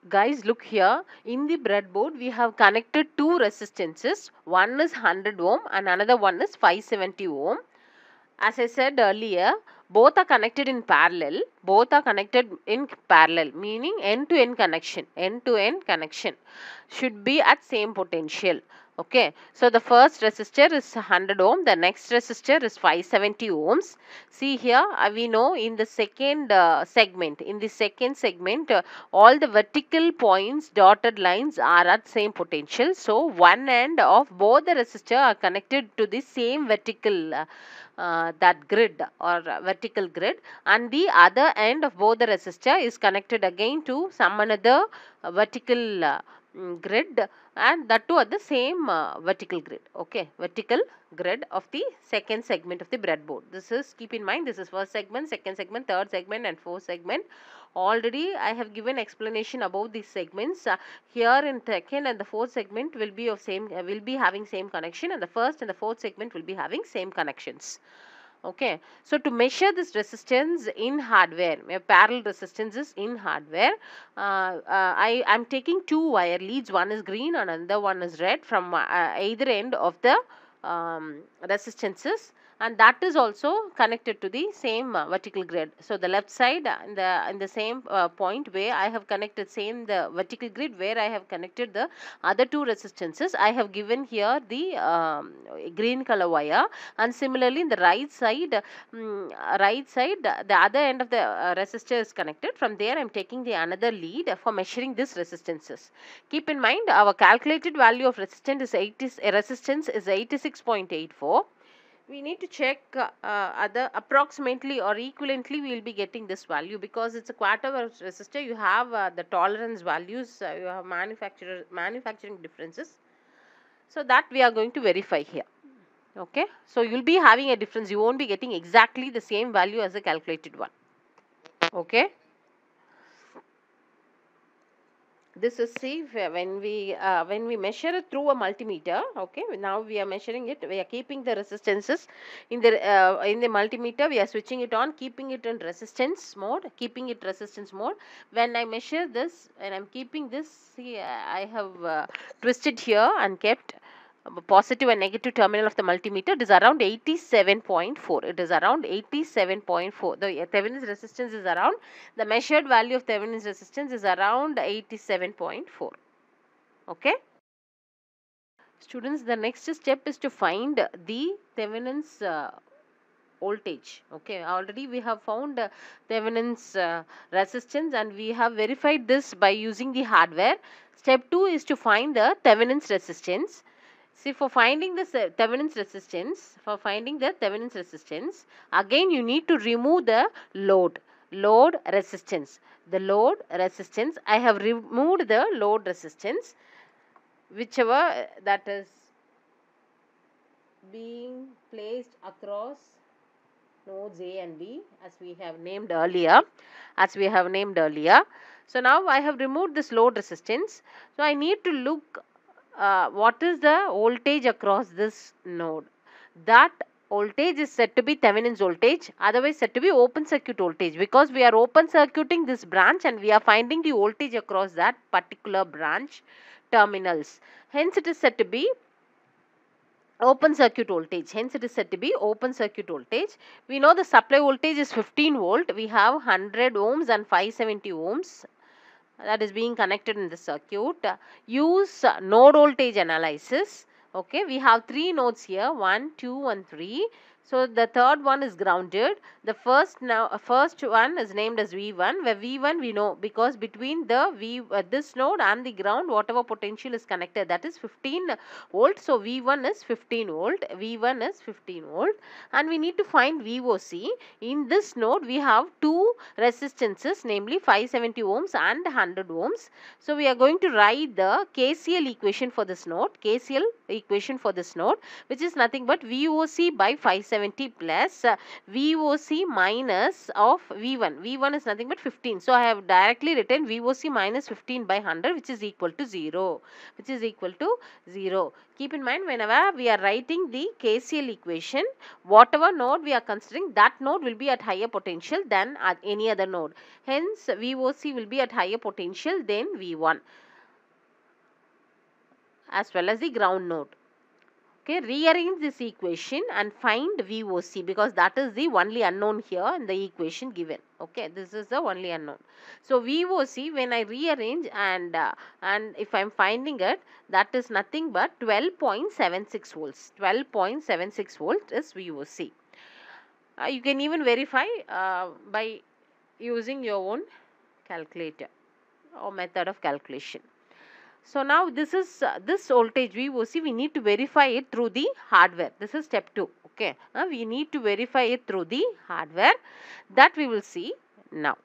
Guys, look here. In the breadboard, we have connected two resistances. One is 100 ohm and another one is 570 ohm. As I said earlier, both are connected in parallel. Both are connected in parallel, meaning end-to-end connection. End-to-end connection should be at same potential. Okay, so the first resistor is 100 ohm, the next resistor is 570 ohms. See here, we know in the second segment, all the vertical points, dotted lines are at same potential. So one end of both the resistor are connected to the same vertical that grid or vertical grid, and the other end of both the resistor is connected again to some another vertical grid, and that too at the same vertical grid. Okay, vertical grid of the second segment of the breadboard. This is, keep in mind, this is first segment, second segment, third segment and fourth segment. Already I have given explanation about these segments. Here in second and the fourth segment will be of same will be having same connection, and the first and the fourth segment will be having same connections. Okay, so to measure this resistance in hardware, parallel resistances in hardware, I am taking two wire leads. One is green and another one is red from either end of the resistances, and that is also connected to the same vertical grid. So the left side in the same point where I have connected same the vertical grid, where I have connected the other two resistances, I have given here the green color wire, and similarly in the right side, the other end of the resistor is connected. From there I am taking the another lead for measuring this resistances. Keep in mind, our calculated value of resistance is 86.84. We need to check other approximately or equivalently we will be getting this value, because it's a quarter resistor. You have the tolerance values, you have manufacturing differences, so that we are going to verify here. Okay, so you'll be having a difference, you won't be getting exactly the same value as the calculated one. Okay, this is, see, when we measure it through a multimeter. Okay, now we are measuring it, we are keeping the resistances in the multimeter, we are switching it on, keeping it in resistance mode, when I measure this and I'm keeping this, see, I have twisted here and kept positive and negative terminal of the multimeter. It is around 87.4. It is around 87.4. The Thevenin's resistance is around, the measured value of Thevenin's resistance is around 87.4. Okay. Students, the next step is to find the Thevenin's voltage. Okay, already we have found Thevenin's resistance, and we have verified this by using the hardware. Step 2 is to find the Thevenin's resistance. See, for finding the Thevenin's resistance, again you need to remove the load resistance. The load resistance, I have removed the load resistance, whichever that is being placed across nodes A and B, as we have named earlier. So now I have removed this load resistance. So I need to look what is the voltage across this node. That voltage is said to be Thevenin's voltage, otherwise said to be open circuit voltage, because we are open circuiting this branch and we are finding the voltage across that particular branch terminals. Hence it is said to be open circuit voltage. Hence it is said to be open circuit voltage. We know the supply voltage is 15 volt. We have 100 ohms and 570 ohms that is being connected in the circuit. Use node voltage analysis. Okay, we have three nodes here, 1, 2 and 3. So the third one is grounded. The first one is named as V1, where V1 we know, because between the this node and the ground, whatever potential is connected, that is 15 volt. So V1 is 15 volt. And we need to find VOC. In this node we have two resistances, namely 570 ohms and 100 ohms. So we are going to write the KCL equation for this node, which is nothing but VOC by 570 570 plus VOC minus of V1. V1 is nothing but 15. So I have directly written VOC minus 15 by 100, which is equal to 0. Which is equal to 0. Keep in mind, whenever we are writing the KCL equation, whatever node we are considering, that node will be at higher potential than at any other node. Hence, VOC will be at higher potential than V1 as well as the ground node. Okay, rearrange this equation and find VOC, because that is the only unknown here in the equation given. Okay, this is the only unknown. So VOC, when I rearrange and if I am finding it, that is nothing but 12.76 volts. 12.76 volt is VOC. You can even verify by using your own calculator or method of calculation. So now this is this voltage VOC, we need to verify it through the hardware. This is step 2. Okay, we need to verify it through the hardware, that we will see now.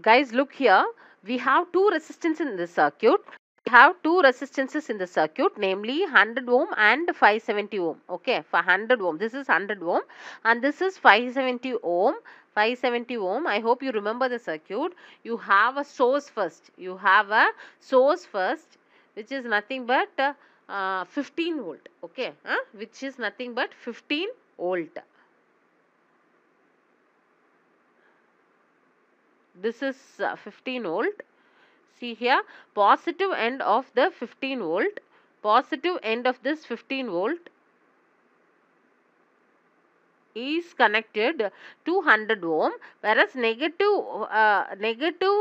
Guys, look here, we have two resistance in the circuit. We have two resistances in the circuit, namely 100 ohm and 570 ohm. Okay, for 100 ohm, this is 100 ohm and this is 570 ohm. 570 ohm. I hope you remember the circuit. You have a source first. You have a source first, which is nothing but 15 volt. Okay, which is nothing but 15 volt. This is 15 volt. See here, positive end of the 15 volt. Positive end of this 15 volt is connected to 100 ohm, whereas negative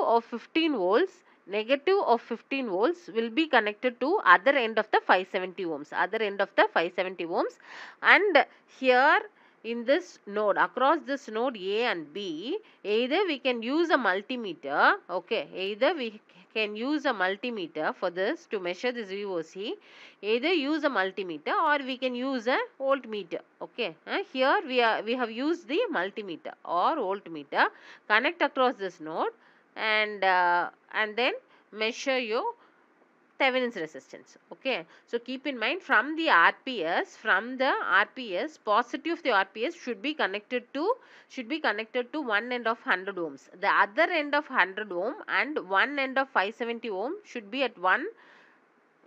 of 15 volts, negative of 15 volts will be connected to other end of the 570 ohms, other end of the 570 ohms. And here in this node, across this node A and B, either we can use a multimeter. Okay, either we can use a multimeter for this to measure this VOC. Either use a multimeter or we can use a voltmeter. Okay, here we have used the multimeter or voltmeter. Connect across this node and then measure your Thevenin's resistance. Okay, so keep in mind, from the RPS, positive of the RPS should be connected to one end of 100 ohms. The other end of 100 ohm and one end of 570 ohm should be at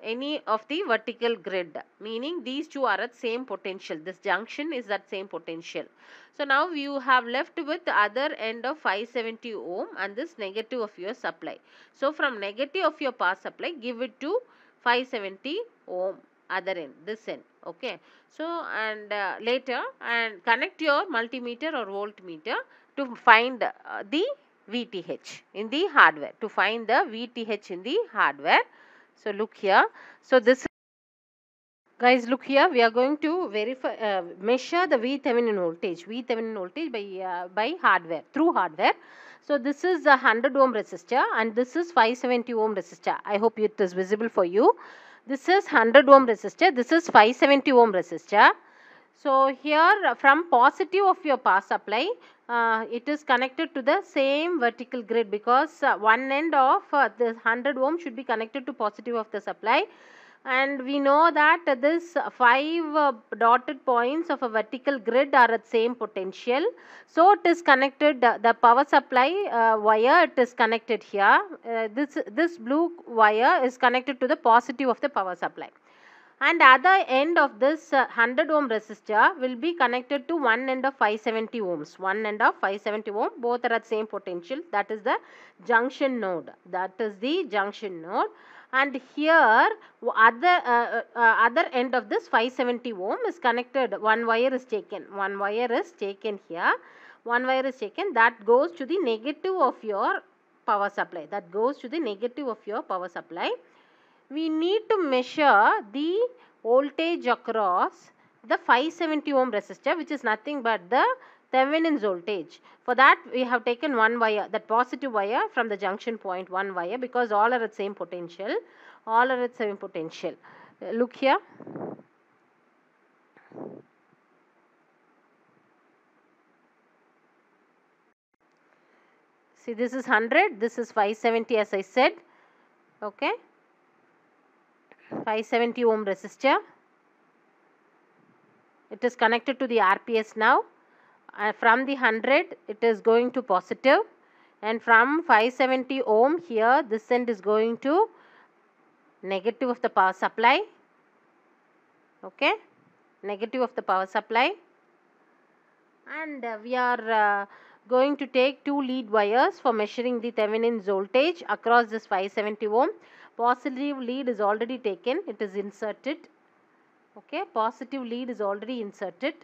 any of the vertical grid, meaning these two are at same potential. This junction is at same potential. So now you have left with the other end of 570 ohm and this negative of your supply. So from negative of your power supply, give it to 570 ohm other end, this end. Okay, so and later and connect your multimeter or voltmeter to find the VTH in the hardware, to find the VTH in the hardware. So look here. So this, guys, look here, we are going to verify measure the VThevenin voltage by hardware, through hardware. So this is a 100 ohm resistor and this is 570 ohm resistor. I hope it is visible for you. This is 100 ohm resistor, this is 570 ohm resistor. So here from positive of your power supply, it is connected to the same vertical grid, because one end of this 100 ohm should be connected to positive of the supply. And we know that this 5 dotted points of a vertical grid are at same potential. So it is connected, the power supply wire, it is connected here. This blue wire is connected to the positive of the power supply. And other end of this 100 ohm resistor will be connected to one end of 570 ohms. One end of 570 ohm, both are at same potential. That is the junction node. That is the junction node. And here other end of this 570 ohm is connected. One wire is taken. One wire is taken here. One wire is taken. That goes to the negative of your power supply. That goes to the negative of your power supply. We need to measure the voltage across the 570 ohm resistor, which is nothing but the Thevenin's voltage. For that, we have taken one wire, that positive wire from the junction point, one wire, because all are at same potential. All are at same potential. Look here. See, this is 100, this is 570 as I said. Okay. 570 ohm resistor. It is connected to the RPS now. From the 100 it is going to positive, and from 570 ohm here this end is going to negative of the power supply. Okay, negative of the power supply. And we are going to take two lead wires for measuring the Thevenin's voltage across this 570 ohm. Positive lead is already taken, it is inserted. Okay, positive lead is already inserted.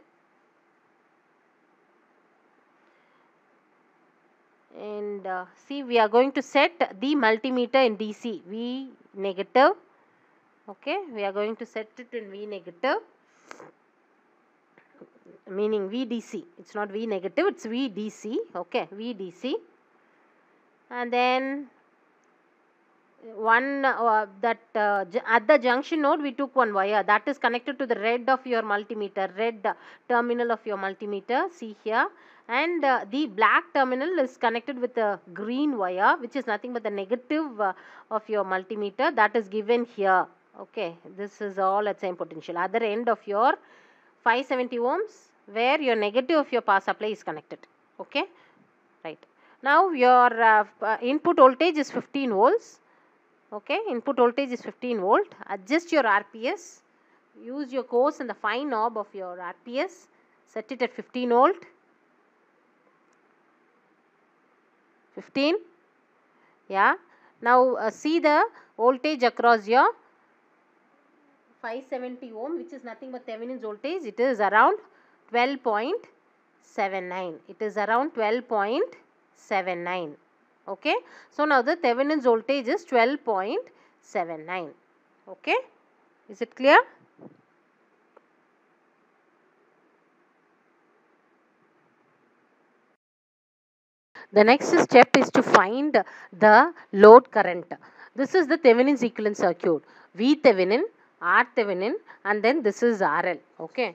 And see, we are going to set the multimeter in DC, V negative. Okay, we are going to set it in V negative, meaning VDC. It's not V negative, it's VDC. Okay, VDC. And then one at the junction node we took one wire that is connected to the red of your multimeter, red terminal of your multimeter, see here. And the black terminal is connected with a green wire, which is nothing but the negative of your multimeter, that is given here. Okay, this is all at same potential. Other end of your 570 ohms where your negative of your power supply is connected. Okay, right. Now your input voltage is 15 volts. Okay, input voltage is 15 volt. Adjust your RPS. Use your coarse and the fine knob of your RPS. Set it at 15 volt. 15. Yeah. Now see the voltage across your 570 ohm, which is nothing but Thevenin's voltage. It is around 12.79. It is around 12.79. Okay. So now the Thevenin's voltage is 12.79. Okay. Is it clear? The next step is to find the load current. This is the Thevenin's equivalent circuit. V Thevenin, R Thevenin, and then this is RL. Okay.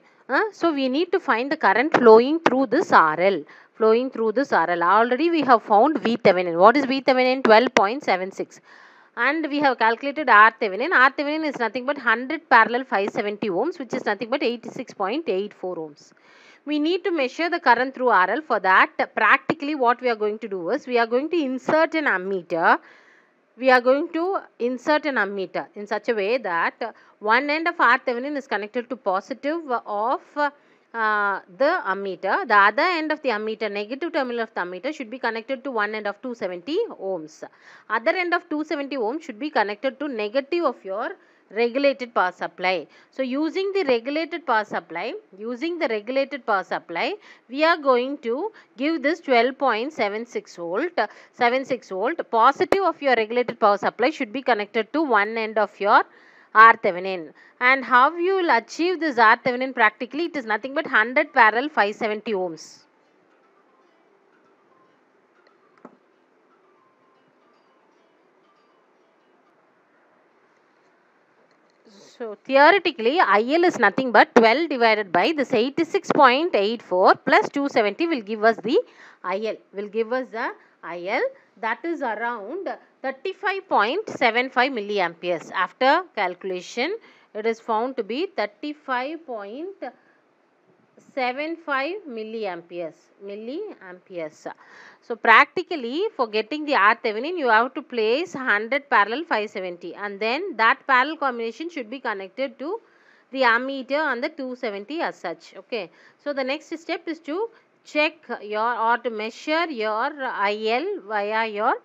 So we need to find the current flowing through this RL. Flowing through this RL. Already we have found V Thevenin. What is V Thevenin? 12.76. And we have calculated R Thevenin. R Thevenin is nothing but 100 parallel 570 ohms, which is nothing but 86.84 ohms. We need to measure the current through RL. For that, practically what we are going to do is, we are going to insert an ammeter. We are going to insert an ammeter in such a way that one end of R Thevenin is connected to positive of the ammeter. The other end of the ammeter, negative terminal of the ammeter, should be connected to one end of 270 ohms. Other end of 270 ohms should be connected to negative of your regulated power supply. So using the regulated power supply, we are going to give this 12.76 volt. Positive of your regulated power supply should be connected to one end of your R Thevenin. And how you will achieve this R Thevenin practically? It is nothing but 100 parallel 570 ohms. So theoretically IL is nothing but 12 divided by this 86.84 plus 270 will give us the IL. That is around 35.75 milliamperes. After calculation, it is found to be 35.75 milliamperes. So practically for getting the R Thevenin, you have to place 100 parallel 570, and then that parallel combination should be connected to the ammeter and the 270 as such. Okay. So the next step is to check your or to measure your IL via your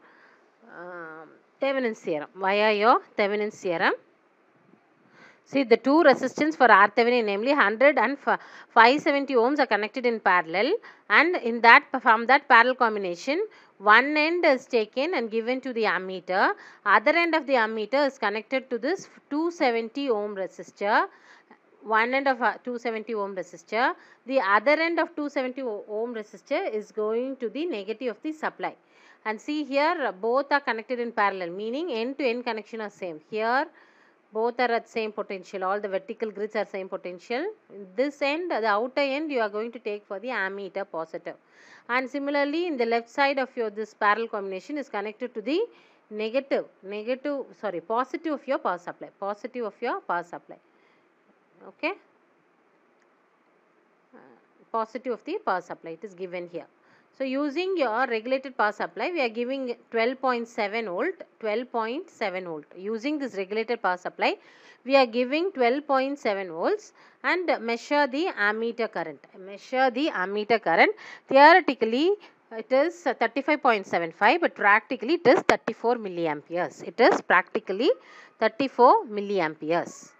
Thevenin's theorem. See, the two resistance for R Thevenin, namely 100 and 570 ohms, are connected in parallel, and in that, from that parallel combination, one end is taken and given to the ammeter. Other end of the ammeter is connected to this 270 ohm resistor. One end of 270 ohm resistor. The other end of 270 ohm resistor is going to the negative of the supply. And see here, both are connected in parallel, meaning end to end connection are same. Here both are at same potential. All the vertical grids are same potential. This end, the outer end, you are going to take for the ammeter positive. And similarly, in the left side of your this parallel combination is connected to the positive of your power supply, positive of your power supply. Okay, positive of the power supply, it is given here. So using your regulated power supply, we are giving 12.7 volt, 12.7 volt. Using this regulated power supply, we are giving 12.7 volts and measure the ammeter current. Measure the ammeter current. Theoretically, it is 35.75, but practically it is 34 milliamperes. It is practically 34 milliamperes.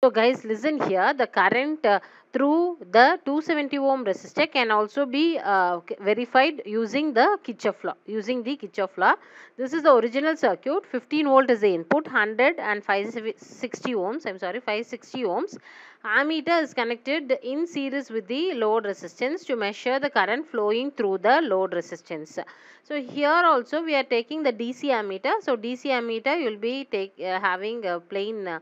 So guys, listen here, the current through the 270 ohm resistor can also be verified using the Kirchhoff law. Using the Kirchhoff law. This is the original circuit, 15 volt is the input, 100 and 560 ohms, I am sorry, 560 ohms. Ammeter is connected in series with the load resistance to measure the current flowing through the load resistance. So here also we are taking the DC ammeter. So DC ammeter you will be having a plain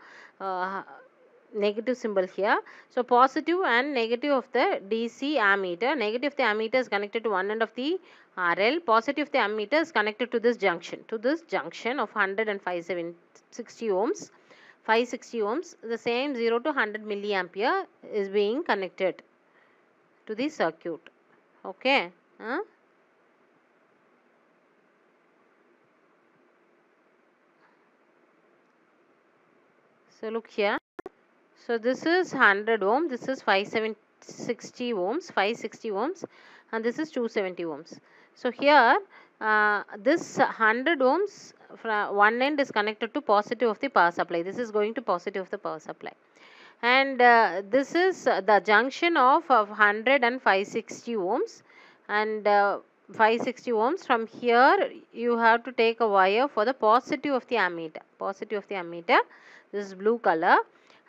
negative symbol here. So positive and negative of the DC ammeter. Negative of the ammeter is connected to one end of the RL. Positive of the ammeter is connected to this junction. To this junction of 100 and 560 ohms. 560 ohms. The same 0 to 100 milliampere is being connected to the circuit. Okay. So look here. So this is 100 ohm, this is 560 ohms, 560 ohms, and this is 270 ohms. So here this 100 ohms from one end is connected to positive of the power supply. This is going to positive of the power supply. And this is the junction of 100 and 560 ohms, and 560 ohms. From here you have to take a wire for the positive of the ammeter. Positive of the ammeter, this is blue color,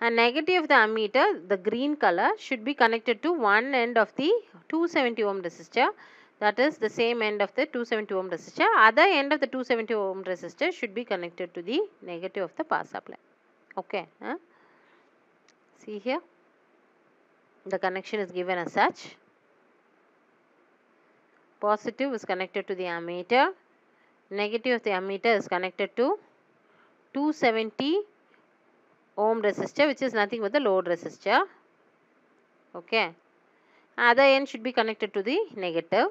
and negative of the ammeter, the green color, should be connected to one end of the 270 ohm resistor. That is the same end of the 270 ohm resistor. Other end of the 270 ohm resistor should be connected to the negative of the power supply. Okay. See here, the connection is given as such. Positive is connected to the ammeter. Negative of the ammeter is connected to 270 ohm resistor, which is nothing but the load resistor. Okay. Other end should be connected to the negative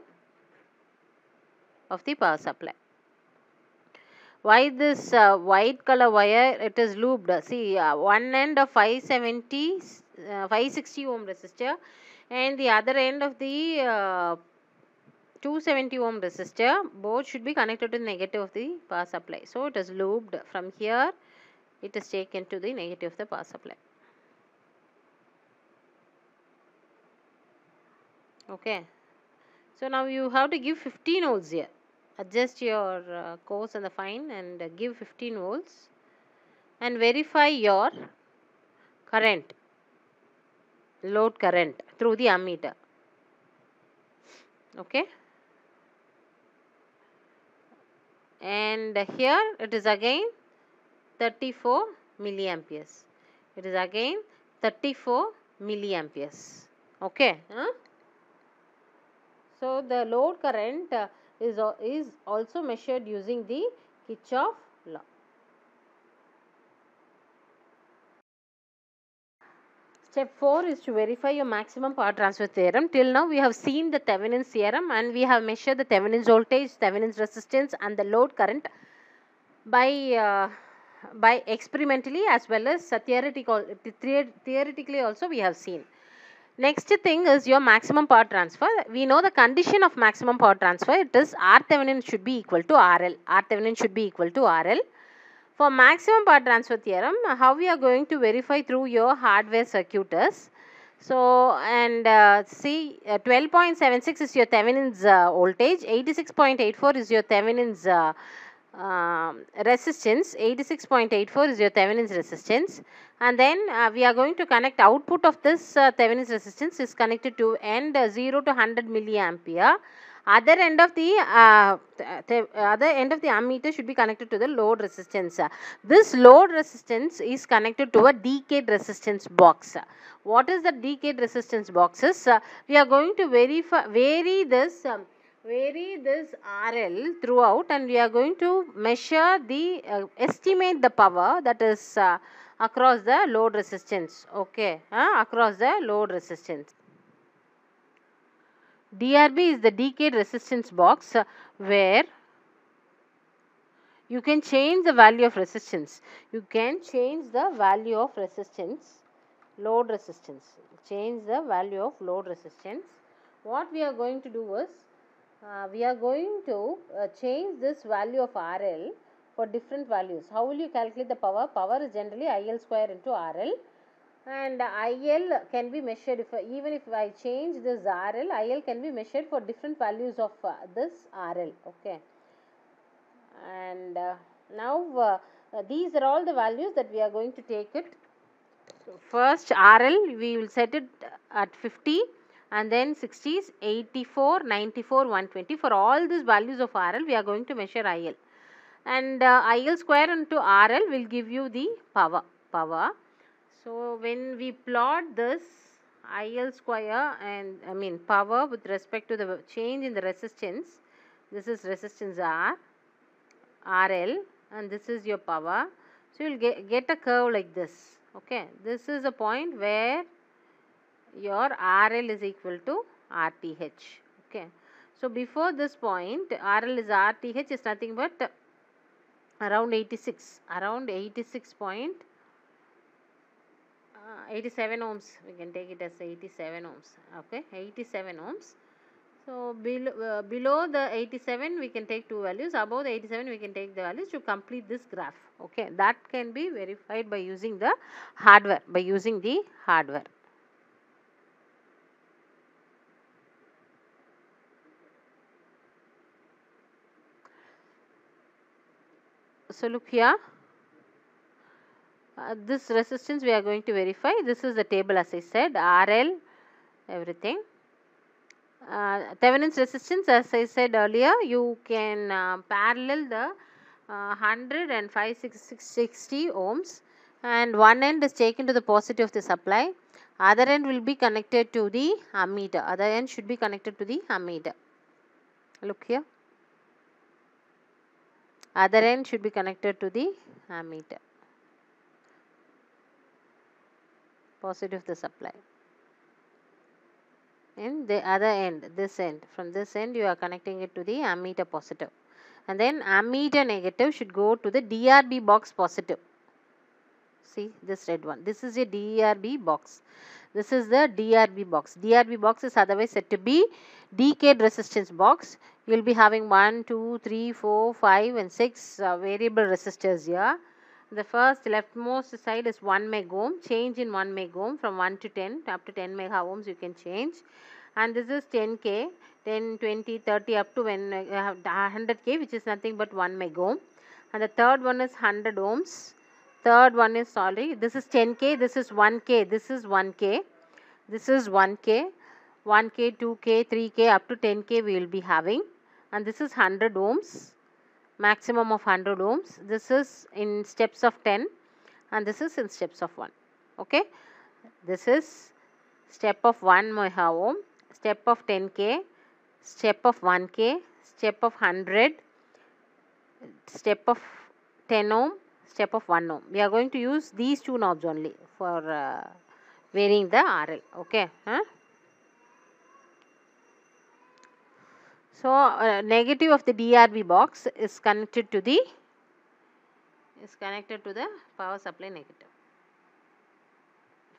of the power supply. Why this white color wire? It is looped. See, one end of 560 ohm resistor, and the other end of the 270 ohm resistor, both should be connected to the negative of the power supply. So it is looped. From here it is taken to the negative of the power supply. Okay. So now you have to give 15 volts here. Adjust your course and the fine and give 15 volts and verify your current, load current through the ammeter. Okay. And here it is again 34 milliamperes. It is again 34 milliamperes. Okay. So the load current is also measured using the Kirchhoff law. Step 4 is to verify your maximum power transfer theorem. Till now we have seen the Thevenin's theorem and we have measured the Thevenin's voltage, Thevenin's resistance and the load current by experimentally as well as theoretically also we have seen. Next thing is your maximum power transfer. We know the condition of maximum power transfer. It is R Thevenin should be equal to RL. R Thevenin should be equal to RL. For maximum power transfer theorem, how we are going to verify through your hardware circuit is, so and see 12.76 is your Thevenin's voltage, 86.84 is your Thevenin's resistance, 86.84 is your Thevenin's resistance, and then we are going to connect output of this Thevenin's resistance is connected to end 0 to 100 milliampere. Other end of the ammeter should be connected to the load resistance. This load resistance is connected to a decayed resistance box. What is the decayed resistance boxes? We are going to vary this vary this RL throughout, and we are going to measure the estimate the power that is across the load resistance. Okay, across the load resistance. DRB is the decayed resistance box where you can change the value of resistance. You can change the value of resistance, load resistance. Change the value of load resistance. What we are going to do is, we are going to change this value of RL for different values. How will you calculate the power? Power is generally IL square into RL, and IL can be measured, if even if I change this RL, IL can be measured for different values of this RL. Okay, and now these are all the values that we are going to take it. First RL we will set it at 50, and then 60s, 84, 94, 120. For all these values of RL we are going to measure IL, and IL square into RL will give you the power. So when we plot this IL square and power with respect to the change in the resistance, this is resistance R, RL, and this is your power. So you will get a curve like this. Okay, this is a point where your RL is equal to RTH. Okay, so before this point RL is RTH is nothing but around 86, around 86 point 87 ohms. We can take it as 87 ohms. Okay, 87 ohms. So below the 87 we can take two values, above the 87 we can take the values to complete this graph. Okay, that can be verified by using the hardware, So look here, this resistance we are going to verify. This is the table, as I said, RL, everything. Thevenin's resistance, as I said earlier, you can parallel the 100 and 560 ohms, and one end is taken to the positive of the supply, other end will be connected to the ammeter, other end should be connected to the ammeter. Look here, other end should be connected to the ammeter, positive of the supply. In the other end, this end, from this end you are connecting it to the ammeter positive, and then ammeter negative should go to the DRB box positive. See this red one, this is a DRB box, this is the DRB box. DRB box is otherwise said to be decayed resistance box. You will be having 1, 2, 3, 4, 5 and 6 variable resistors here. The first leftmost side is 1 megohm, change in 1 megohm from 1 to 10 up to 10 mega ohms you can change, and this is 10k, 10, 20, 30 up to when you have 100k, which is nothing but 1 megohm, and the third one is 100 ohms. Third one is, sorry, this is 10k, this is 1k, this is 1k, this is 1k, 1k, 2k, 3k up to 10k we will be having, and this is 100 ohms, maximum of 100 ohms. This is in steps of 10 and this is in steps of 1. Okay, this is step of 1 mega ohm, step of 10k, step of 1k, step of 100, step of 10 ohm, step of 1 ohm. We are going to use these two knobs only for varying the RL. Okay, so negative of the DRB box is connected to the power supply negative,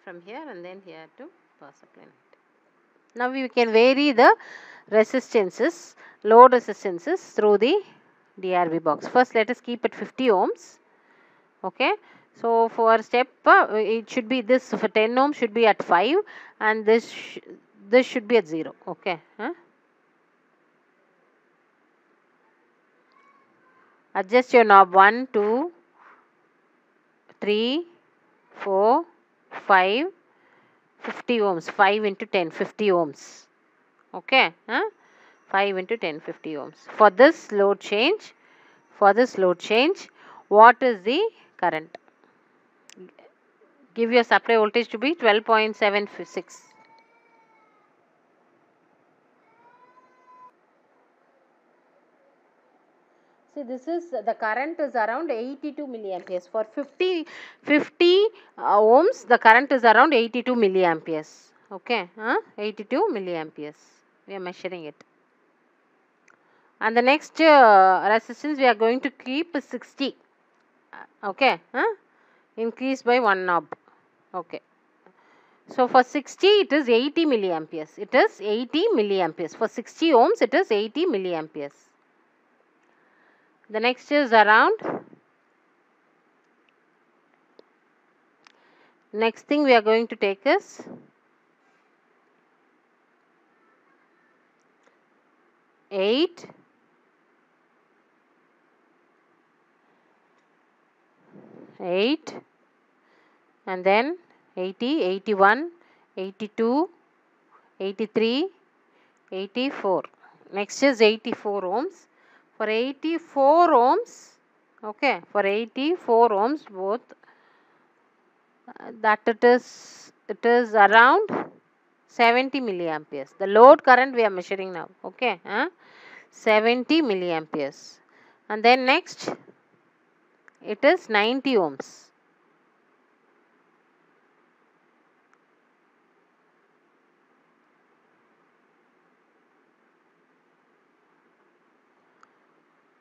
from here and then here to power supply negative. Now we can vary the resistances, load resistances through the DRB box. First let us keep it 50 ohms. Okay, so for step it should be this, for 10 ohms should be at 5 and this should be at 0. Okay, adjust your knob 1, 2, 3, 4, 5, 50 ohms, 5 into 10, 50 ohms. Okay, 5 into 10, 50 ohms. For this load change, what is the current? Give your supply voltage to be 12.76. See, this is the current is around 82 milliamperes. For 50 ohms, the current is around 82 milliamperes. Okay, 82 milliamperes. We are measuring it. And the next resistance we are going to keep is 60. Okay, increase by 1 knob. Okay. So for 60 it is 80 milliamperes. It is 80 milliamperes. For 60 ohms it is 80 milliamperes. The next is around. Next thing we are going to take is 8, 8, and then 80, 81, 82, 83, 84. Next is 84 ohms. For 84 ohms, okay, for 84 ohms both, that it is around 70 milliamperes. The load current we are measuring now, okay, 70 milliamperes. And then next, it is 90 ohms.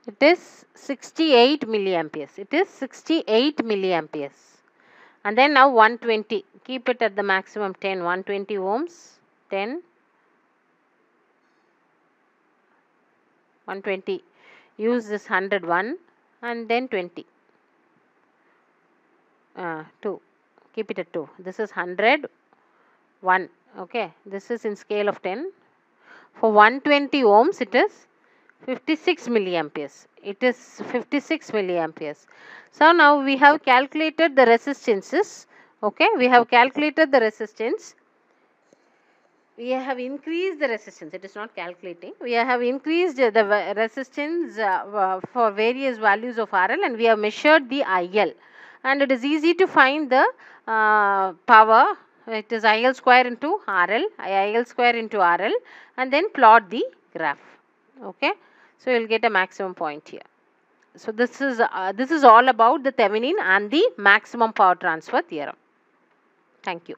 It is 68 milliamperes. It is 68 milliamperes. And then now 120. Keep it at the maximum 10. 120 ohms. 10. 120. Use this 101 and then 20. 2. Keep it at 2. This is 100. 1. Okay. This is in scale of 10. For 120 ohms, it is 56 milliamperes. It is 56 milliamperes. So now we have calculated the resistances. Okay, we have calculated the resistance. We have increased the resistance. It is not calculating. We have increased the resistance for various values of RL, and we have measured the IL. And it is easy to find the power. It is IL square into RL, IL square into RL, and then plot the graph. Okay, so you will get a maximum point here. So this is all about the Thevenin and the maximum power transfer theorem. Thank you.